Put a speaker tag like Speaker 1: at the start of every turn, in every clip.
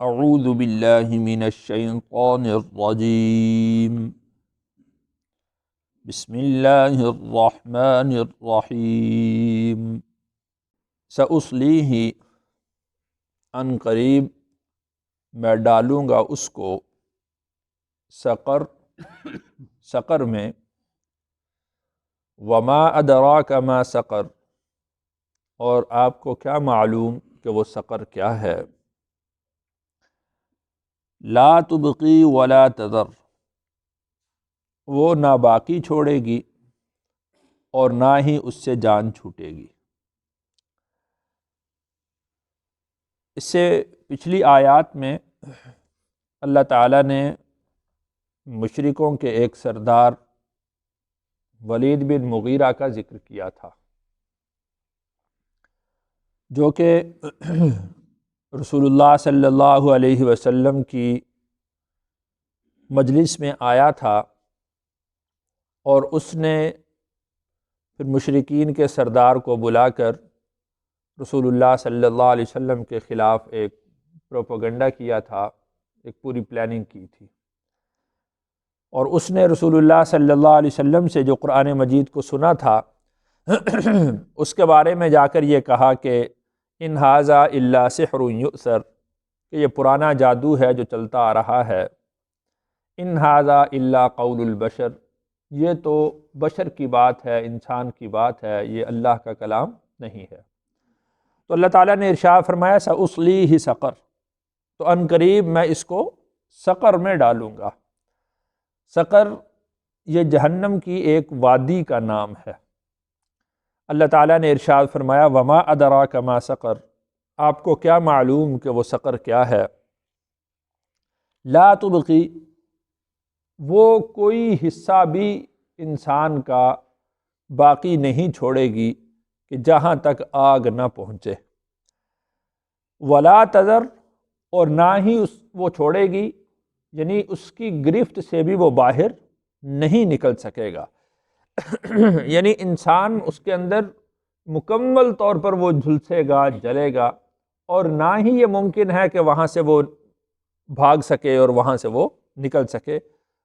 Speaker 1: اعوذ باللہ من الشیطان الرجیم بسم اللہ الرحمن الرحیم سأصلیہ ان قریب میں ڈالوں گا اس کو سقر میں وما ادراک ما سقر اور آپ کو کیا معلوم کہ وہ سقر کیا ہے لا تبقی ولا تذر وہ نہ باقی چھوڑے گی اور نہ ہی اس سے جان چھوٹے گی۔ اس سے پچھلی آیات میں اللہ تعالیٰ نے مشرکوں کے ایک سردار ولید بن مغیرہ کا ذکر کیا تھا، جو کہ رسول اللہ صلی اللہ علیہ وسلم کی مجلس میں آیا تھا، اور اس نے پھر مشرکین کے سردار کو بلا کر رسول اللہ صلی اللہ علیہ وسلم کے خلاف ایک پروپیگنڈا کیا تھا، ایک پوری پلاننگ کی تھی، اور اس نے رسول اللہ صلی اللہ علیہ وسلم سے جو قرآن مجید کو سنا تھا اس کے بارے میں جا کر یہ کہا کہ ان ھذا الا سحر یؤثر، کہ یہ پرانا جادو ہے جو چلتا آ رہا ہے، ان ھذا الا قول البشر، یہ تو بشر کی بات ہے، انسان کی بات ہے، یہ اللہ کا کلام نہیں ہے۔ تو اللہ تعالیٰ نے ارشاد فرمایا سأصلیہ سقر، تو ان قریب میں اس کو سقر میں ڈالوں گا۔ سقر یہ جہنم کی ایک وادی کا نام ہے۔ اللہ تعالیٰ نے ارشاد فرمایا وما ادراک ما سقر، آپ کو کیا معلوم کہ وہ سقر کیا ہے۔ لا تبقی، وہ کوئی حصہ بھی انسان کا باقی نہیں چھوڑے گی کہ جہاں تک آگ نہ پہنچے، ولا تذر، اور نہ ہی وہ چھوڑے گی، یعنی اس کی گرفت سے بھی وہ باہر نہیں نکل سکے گا یعنی انسان اس کے اندر مکمل طور پر وہ جھلسے گا، جلے گا، اور نہ ہی یہ ممکن ہے کہ وہاں سے وہ بھاگ سکے اور وہاں سے وہ نکل سکے۔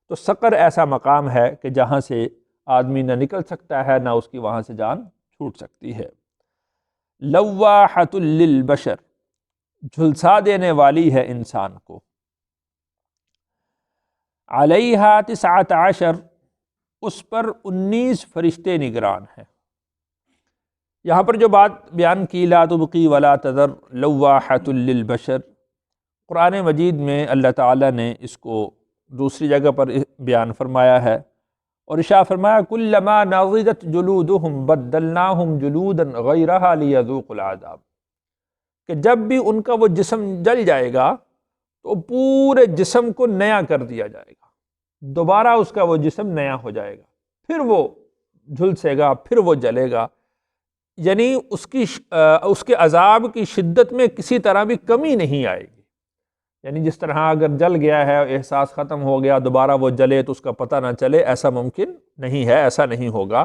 Speaker 1: تو سقر ایسا مقام ہے کہ جہاں سے آدمی نہ نکل سکتا ہے، نہ اس کی وہاں سے جان چھوٹ سکتی ہے۔ لواحۃ للبشر، جھلسا دینے والی ہے انسان کو۔ علیہا 19، اس پر 19 فرشتے نگران ہیں۔ یہاں پر جو بات بیان کی لا تبقی ولا تذر لواحۃ للبشر، قرآن مجید میں اللہ تعالیٰ نے اس کو دوسری جگہ پر بیان فرمایا ہے، اور ارشاد فرمایا کلما نضجت جلودہم بدلناہم جلودا غیرہا لیذوقوا العذاب، کہ جب بھی ان کا وہ جسم جل جائے گا تو پورے جسم کو نیا کر دیا جائے گا، دوبارہ اس کا وہ جسم نیا ہو جائے گا، پھر وہ جھلسے گا، پھر وہ جلے گا، یعنی اس کے عذاب کی شدت میں کسی طرح بھی کمی نہیں آئے گی۔ یعنی جس طرح اگر جل گیا ہے، احساس ختم ہو گیا، دوبارہ وہ جلے تو اس کا پتہ نہ چلے، ایسا ممکن نہیں ہے، ایسا نہیں ہوگا۔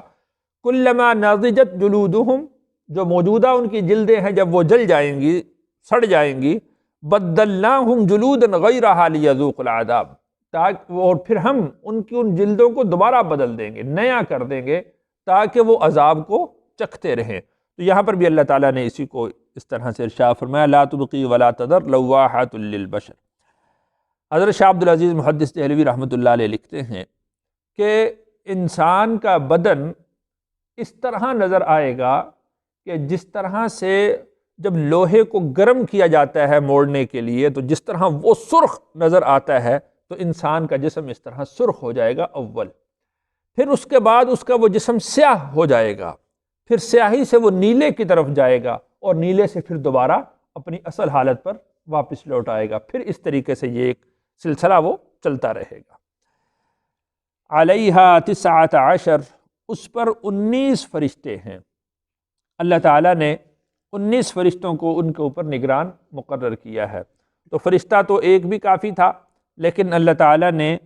Speaker 1: کلما نضجت جلودہم، جو موجودہ ان کی جلدیں ہیں جب وہ جل جائیں گی، سڑ جائیں گی، بدلناہم جلودا غیرہا لیذوقوا العذاب، اور پھر ہم ان جلدوں کو دوبارہ بدل دیں گے، نیا کر دیں گے تاکہ وہ عذاب کو چکھتے رہیں۔ تو یہاں پر بھی اللہ تعالیٰ نے اسی کو اس طرح سے ارشاد فرمایا لا تبقی ولا تذر لواحۃ للبشر۔ حضرت شاہ عبد العزیز محدث دہلوی رحمۃ اللہ علیہ لکھتے ہیں کہ انسان کا بدن اس طرح نظر آئے گا کہ جس طرح سے جب لوہے کو گرم کیا جاتا ہے موڑنے کے لیے تو جس طرح وہ سرخ نظر آتا ہے، تو انسان کا جسم اس طرح سرخ ہو جائے گا اول، پھر اس کے بعد اس کا وہ جسم سیاہ ہو جائے گا، پھر سیاہی سے وہ نیلے کی طرف جائے گا، اور نیلے سے پھر دوبارہ اپنی اصل حالت پر واپس لوٹ آئے گا، پھر اس طریقے سے یہ ایک سلسلہ وہ چلتا رہے گا۔ علیہا 19، اس پر 19 فرشتے ہیں۔ اللہ تعالیٰ نے 19 فرشتوں کو ان کے اوپر نگران مقرر کیا ہے۔ تو فرشتہ تو ایک بھی کافی تھا، لیکن اللہ تعالیٰ نے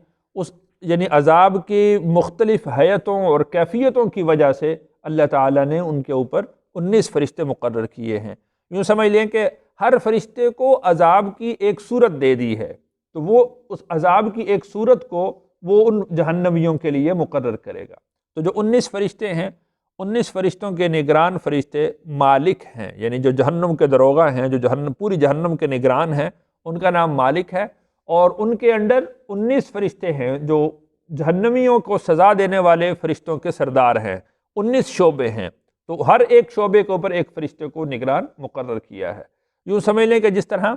Speaker 1: یعنی عذاب کی مختلف حیتوں اور کیفیتوں کی وجہ سے اللہ تعالیٰ نے ان کے اوپر 19 فرشتے مقرر کیے ہیں۔ یوں سمجھ لیں کہ ہر فرشتے کو عذاب کی ایک صورت دے دی ہے، تو وہ اس عذاب کی ایک صورت کو وہ ان جہنمیوں کے لیے مقرر کرے گا۔ تو جو 19 فرشتے ہیں، 19 فرشتوں کے نگران فرشتے مالک ہیں، یعنی جو جہنم کے دروغہ ہیں، جو پوری جہنم کے نگران ہیں، ان کا نام مالک ہے، اور ان کے انڈر 19 فرشتے ہیں جو جہنمیوں کو سزا دینے والے فرشتوں کے سردار ہیں۔ 19 شعبے ہیں، تو ہر ایک شعبے کے اوپر ایک فرشتے کو نگران مقرر کیا ہے۔ یوں سمجھ لیں کہ جس طرح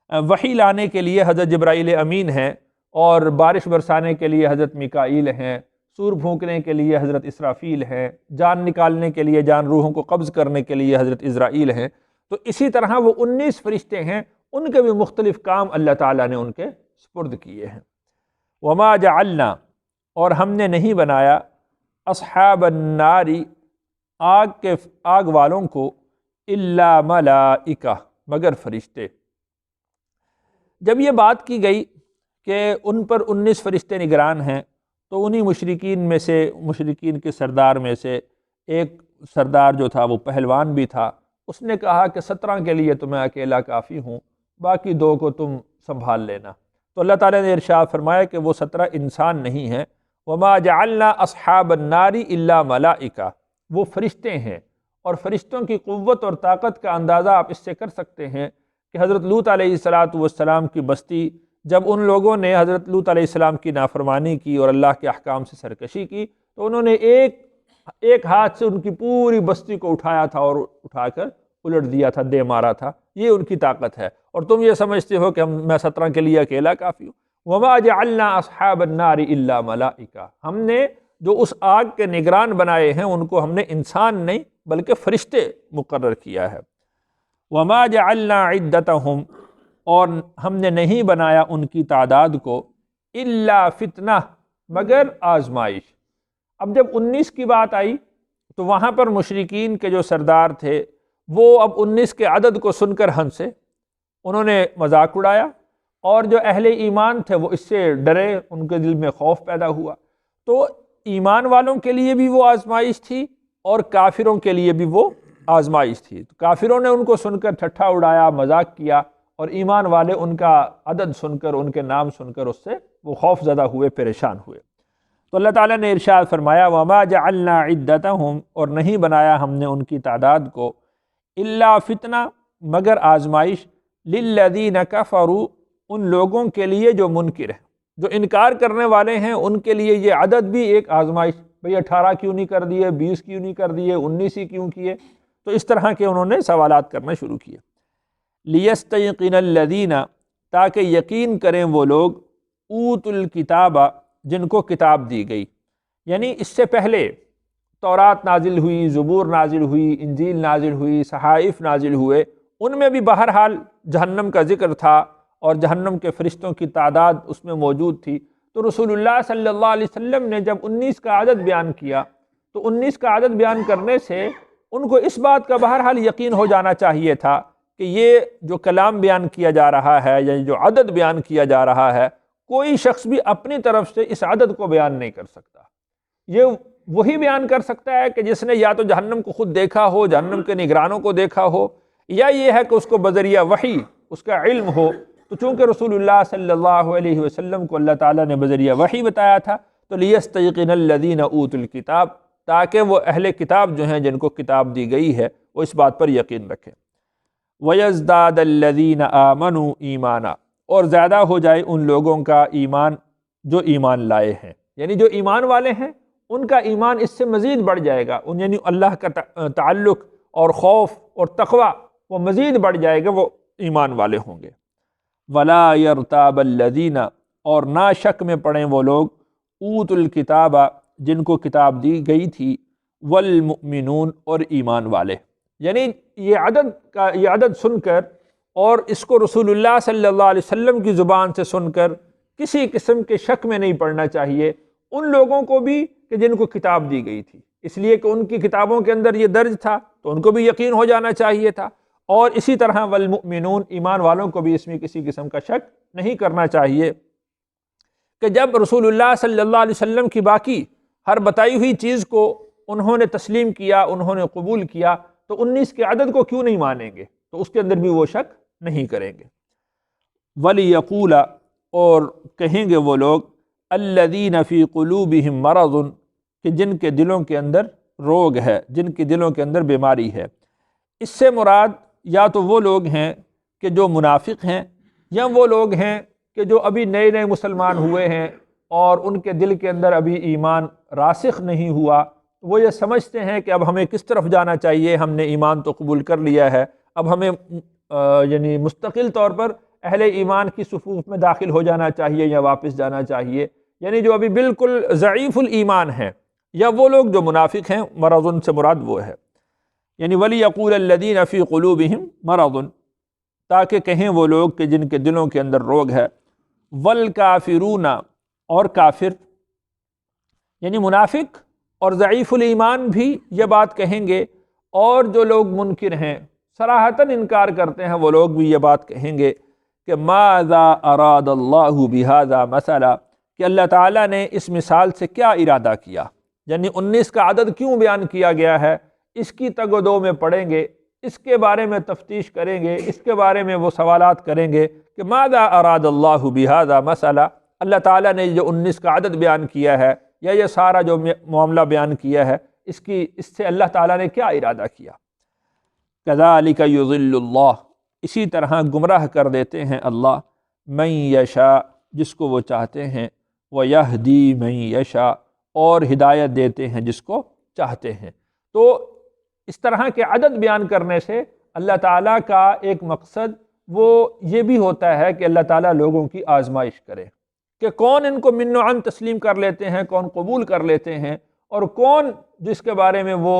Speaker 1: وحی لانے کے لیے حضرت جبرائیل امین ہیں، اور بارش برسانے کے لیے حضرت میکائیل ہیں، سور پھونکنے کے لیے حضرت اسرافیل ہیں، جان نکالنے کے لیے، جان روحوں کو قبض کرنے کے لیے حضرت اسرائیل ہیں، تو اسی طرح وہ 19 فرشتے ہیں، ان کے بھی مختلف کام اللہ تعالیٰ نے ان کے سپرد کیے ہیں۔ وما جعلنا، اور ہم نے نہیں بنایا، اصحاب النار، آگ والوں کو، الا ملائکہ، مگر فرشتے۔ جب یہ بات کی گئی کہ ان پر 19 فرشتے نگران ہیں، تو انہی مشرکین میں سے، مشرکین کے سردار میں سے ایک سردار جو تھا وہ پہلوان بھی تھا، اس نے کہا کہ 17 کے لیے تو میں اکیلا کافی ہوں، باقی 2 کو تم سنبھال لینا۔ تو اللہ تعالیٰ نے ارشاد فرمایا کہ وہ 17 انسان نہیں ہیں، وما جعلنا اصحاب النار الا ملائکہ، وہ فرشتے ہیں۔ اور فرشتوں کی قوت اور طاقت کا اندازہ آپ اس سے کر سکتے ہیں کہ حضرت لوط علیہ السلام کی بستی، جب ان لوگوں نے حضرت لوط علیہ السلام کی نافرمانی کی اور اللہ کے احکام سے سرکشی کی، تو انہوں نے ایک ہاتھ سے ان کی پوری بستی کو اٹھایا تھا اور اٹھا کر الٹ دیا تھا، دے مارا تھا۔ یہ ان کی طاقت ہے، اور تم یہ سمجھتے ہو کہ میں 17 کے لیے اکیلا کافی ہوں۔ وما جعلنا اصحاب النار الا ملائکہ، ہم نے جو اس آگ کے نگران بنائے ہیں ان کو ہم نے انسان نہیں بلکہ فرشتے مقرر کیا ہے۔ وما جعلنا عدتہم، اور ہم نے نہیں بنایا ان کی تعداد کو، الا فتنہ، مگر آزمائش۔ اب جب 19 کی بات آئی تو وہاں پر مشرکین کے جو سردار تھے وہ اب 19 کے عدد کو سن کر ہنسے، انہوں نے مذاق اڑایا، اور جو اہل ایمان تھے وہ اس سے ڈرے، ان کے دل میں خوف پیدا ہوا۔ تو ایمان والوں کے لیے بھی وہ آزمائش تھی اور کافروں کے لیے بھی وہ آزمائش تھی۔ تو کافروں نے ان کو سن کر ٹھٹھا اڑایا، مذاق کیا، اور ایمان والے ان کا عدد سن کر، ان کے نام سن کر اس سے وہ خوف زدہ ہوئے، پریشان ہوئے۔ تو اللہ تعالیٰ نے ارشاد فرمایا وما جعلنا عدتہم، اور نہیں بنایا ہم نے ان کی تعداد کو، الا فتنہ، مگر آزمائش، للذین کفروا، ان لوگوں کے لیے جو منکر ہیں، جو انکار کرنے والے ہیں، ان کے لیے یہ عدد بھی ایک آزمائش۔ بھئی 18 کیوں نہیں کر دیے، 20 کیوں نہیں کر دیے، 19 ہی کیوں کیے؟ تو اس طرح کے انہوں نے سوالات کرنا شروع کیے۔ لیستیقن الذین، تاکہ یقین کریں وہ لوگ، اوتوا الکتاب، جن کو کتاب دی گئی، یعنی اس سے پہلے تورات نازل ہوئی، زبور نازل ہوئی، انجیل نازل ہوئی، صحائف نازل ہوئے، ان میں بھی بہرحال جہنم کا ذکر تھا اور جہنم کے فرشتوں کی تعداد اس میں موجود تھی۔ تو رسول اللہ صلی اللہ علیہ وسلم نے جب 19 کا عدد بیان کیا، تو 19 کا عدد بیان کرنے سے ان کو اس بات کا بہرحال یقین ہو جانا چاہیے تھا کہ یہ جو کلام بیان کیا جا رہا ہے یا جو عدد بیان کیا جا رہا ہے، کوئی شخص بھی اپنی طرف سے اس عدد کو بیان نہیں کر سکتا۔ یہ وہی بیان کر سکتا ہے کہ جس نے یا تو جہنم کو خود دیکھا ہو، جہنم کے نگرانوں کو دیکھا ہو، یا یہ ہے کہ اس کو بذریعہ وحی اس کا علم ہو۔ تو چونکہ رسول اللہ صلی اللہ علیہ وسلم کو اللہ تعالیٰ نے بذریعہ وحی بتایا تھا، تو لیستیقن الذین اوتوا الکتاب، تاکہ وہ اہل کتاب جو ہیں، جن کو کتاب دی گئی ہے، وہ اس بات پر یقین رکھیں۔ وَيَزْدَادَ الَّذِينَ آمَنُوا ایمانا، اور زیادہ ہو جائے ان لوگوں کا ایمان جو ایمان لائے ہیں، یعنی جو ایمان والے ہیں ان کا ایمان اس سے مزید بڑھ جائے گا، یعنی اللہ کا تعلق اور خوف اور تقوی وہ مزید بڑھ جائے گا، وہ ایمان والے ہوں گے۔ وَلَا يَرْتَابَ الَّذِينَ، اور نہ شک میں پڑیں وہ لوگ، اوتوا الکتاب، جن کو کتاب دی گئی تھی، والمؤمنون، اور ایمان والے۔ یعنی یہ عدد سن کر اور اس کو رسول اللہ صلی اللہ علیہ وسلم کی زبان سے سن کر کسی قسم کے شک میں نہیں پڑنا چاہیے ان لوگوں کو بھی کہ جن کو کتاب دی گئی تھی، اس لیے کہ ان کی کتابوں کے اندر یہ درج تھا تو ان کو بھی یقین ہو جانا چاہیے تھا۔ اور اسی طرح والمؤمنون، ایمان والوں کو بھی اس میں کسی قسم کا شک نہیں کرنا چاہیے کہ جب رسول اللہ صلی اللہ علیہ وسلم کی باقی ہر بتائی ہوئی چیز کو انہوں نے تسلیم کیا، انہوں نے قبول کیا، تو 19 کے عدد کو کیوں نہیں مانیں گے؟ تو اس کے اندر بھی وہ شک نہیں کریں گے۔ وَلِيَقُولَ اور کہیں گے وہ لوگ الَّذِينَ فِي قُلُوبِهِم مَرَضٌ کہ جن کے دلوں کے اندر روگ ہے، جن کے دلوں کے اندر بیماری ہے۔ اس سے مراد یا تو وہ لوگ ہیں کہ جو منافق ہیں، یا وہ لوگ ہیں کہ جو ابھی نئے نئے مسلمان ہوئے ہیں اور ان کے دل کے اندر ابھی ایمان راسخ نہیں ہوا۔ وہ یہ سمجھتے ہیں کہ اب ہمیں کس طرف جانا چاہیے، ہم نے ایمان تو قبول کر لیا ہے، اب ہمیں یعنی مستقل طور پر اہل ایمان کی صفوف میں داخل ہو جانا چاہیے یا واپس جانا چاہیے۔ یعنی جو ابھی بالکل ضعیف الایمان ہیں، یا وہ لوگ جو منافق ہیں، مرض سے مراد وہ ہے۔ یعنی وَلِيَقُولَ الَّذِينَ فِي قُلُوبِهِم مَرَضٌ تاکہ کہیں وہ لوگ کہ جن کے دلوں کے اندر روگ ہے۔ وَالْكَافِرُونَ اور کافر، یعنی منافق اور ضعیف الایمان بھی یہ بات کہیں گے، اور جو لوگ منکر ہیں، صراحتاً انکار کرتے ہیں، وہ لوگ بھی یہ بات کہیں گے کہ ماذا اراد اللہ بہذا مثلا کہ اللہ تعالیٰ نے اس مثال سے کیا ارادہ کیا، یعنی 19 کا عدد کیوں بیان کیا گیا ہے، اس کی تگ و دو میں پڑھیں گے، اس کے بارے میں تفتیش کریں گے، اس کے بارے میں وہ سوالات کریں گے کہ ماذا اراد اللہ بہذا مثلا، اللہ تعالیٰ نے جو 19 کا عدد بیان کیا ہے یا یہ سارا جو معاملہ بیان کیا ہے، اس سے اللہ تعالیٰ نے کیا ارادہ کیا۔ کذالک یضل اللہ اسی طرح گمراہ کر دیتے ہیں اللہ من یشاء جس کو وہ چاہتے ہیں، ویہدی من یشاء اور ہدایت دیتے ہیں جس کو چاہتے ہیں۔ تو اس طرح کے عدد بیان کرنے سے اللہ تعالیٰ کا ایک مقصد وہ یہ بھی ہوتا ہے کہ اللہ تعالیٰ لوگوں کی آزمائش کرے کہ کون ان کو من و عن تسلیم کر لیتے ہیں، کون قبول کر لیتے ہیں، اور کون جس کے بارے میں وہ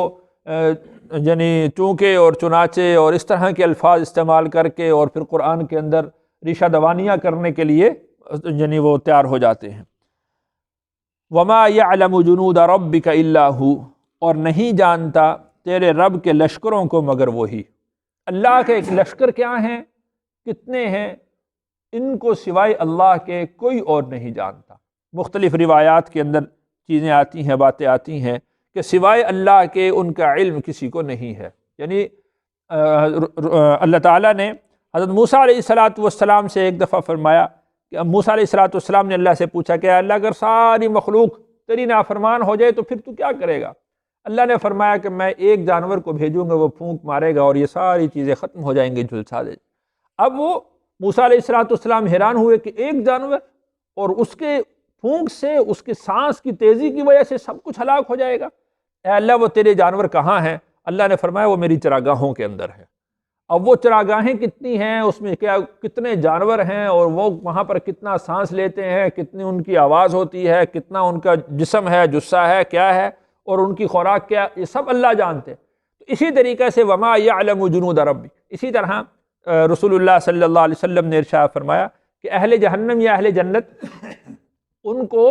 Speaker 1: یعنی چونکہ اور چنانچہ اور اس طرح کے الفاظ استعمال کر کے اور پھر قرآن کے اندر ریشہ دوانیاں کرنے کے لیے یعنی وہ تیار ہو جاتے ہیں۔ وَمَا يَعْلَمُ جُنُودَ رَبِّكَ إِلَّا هُوَ اور نہیں جانتا تیرے رب کے لشکروں کو مگر وہی۔ اللہ کے ایک لشکر کیا ہیں، کتنے ہیں، ان کو سوائے اللہ کے کوئی اور نہیں جانتا۔ مختلف روایات کے اندر چیزیں آتی ہیں، باتیں آتی ہیں کہ سوائے اللہ کے ان کا علم کسی کو نہیں ہے۔ یعنی اللہ تعالیٰ نے حضرت موسیٰ علیہ السلام سے ایک دفعہ فرمایا کہ موسیٰ علیہ السلام نے اللہ سے پوچھا کہ اللہ اگر ساری مخلوق تیری نافرمان ہو جائے تو پھر تو کیا کرے گا؟ اللہ نے فرمایا کہ میں ایک جانور کو بھیجوں گا، وہ پھونک مارے گا اور یہ ساری چیزیں ختم ہو جائیں گی، جھلسا دے۔ اب وہ موسیٰ علیہ السلام حیران ہوئے کہ ایک جانور، اور اس کے پھونک سے، اس کے سانس کی تیزی کی وجہ سے سب کچھ ہلاک ہو جائے گا۔ اے اللہ وہ تیرے جانور کہاں ہیں؟ اللہ نے فرمایا وہ میری چراگاہوں کے اندر ہیں۔ اب وہ چراگاہیں کتنی ہیں، اس میں کتنے جانور ہیں، اور وہ وہاں پر کتنا سانس لیتے ہیں، کتنی ان کی آواز ہوتی ہے، کتنا ان کا جسم ہے، جثہ ہے، کیا ہے، اور ان کی خوراک کیا، یہ سب اللہ جانتے ہیں۔ تو اسی طریقے سے وما یعلم جنود ربی، اسی طرح رسول اللہ صلی اللہ علیہ وسلم نے ارشاد فرمایا کہ اہل جہنم یا اہل جنت، ان کو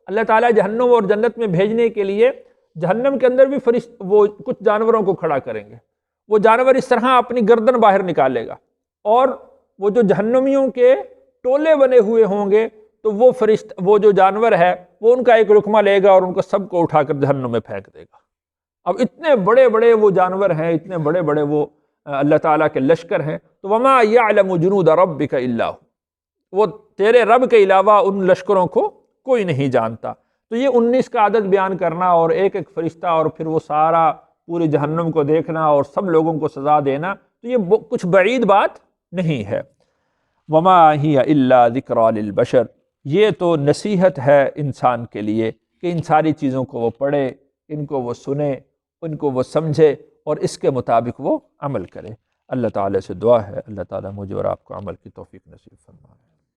Speaker 1: اللہ تعالیٰ جہنم اور جنت میں بھیجنے کے لیے جہنم کے اندر بھی وہ کچھ جانوروں کو کھڑا کریں گے۔ وہ جانور اس طرح اپنی گردن باہر نکالے گا، اور وہ جو جہنمیوں کے ٹولے بنے ہوئے ہوں گے تو وہ جو جانور ہے وہ ان کا ایک رقمہ لے گا اور ان کو سب کو اٹھا کر جہنم میں پھینک دے گا۔ اب اتنے بڑے بڑے وہ جانور ہیں، اتنے بڑے بڑے وہ اللہ تعالیٰ کے لشکر ہیں۔ تو وما یعلم جنود ربک الا وہ تیرے رب کے علاوہ ان لشکروں کو کوئی نہیں جانتا۔ تو یہ 19 کا عدد بیان کرنا اور ایک ایک فرشتہ اور پھر وہ سارا پوری جہنم کو دیکھنا اور سب لوگوں کو سزا دینا، تو یہ کچھ بعید بات نہیں ہے۔ وما ہی الا ذکریٰ للبشر، یہ تو نصیحت ہے انسان کے لیے کہ ان ساری چیزوں کو وہ پڑھے، ان کو وہ سنے، ان کو وہ سمجھے اور اس کے مطابق وہ عمل کرے۔ اللہ تعالیٰ سے دعا ہے اللہ تعالیٰ مجھے اور آپ کو عمل کی توفیق نصیب فرمائے۔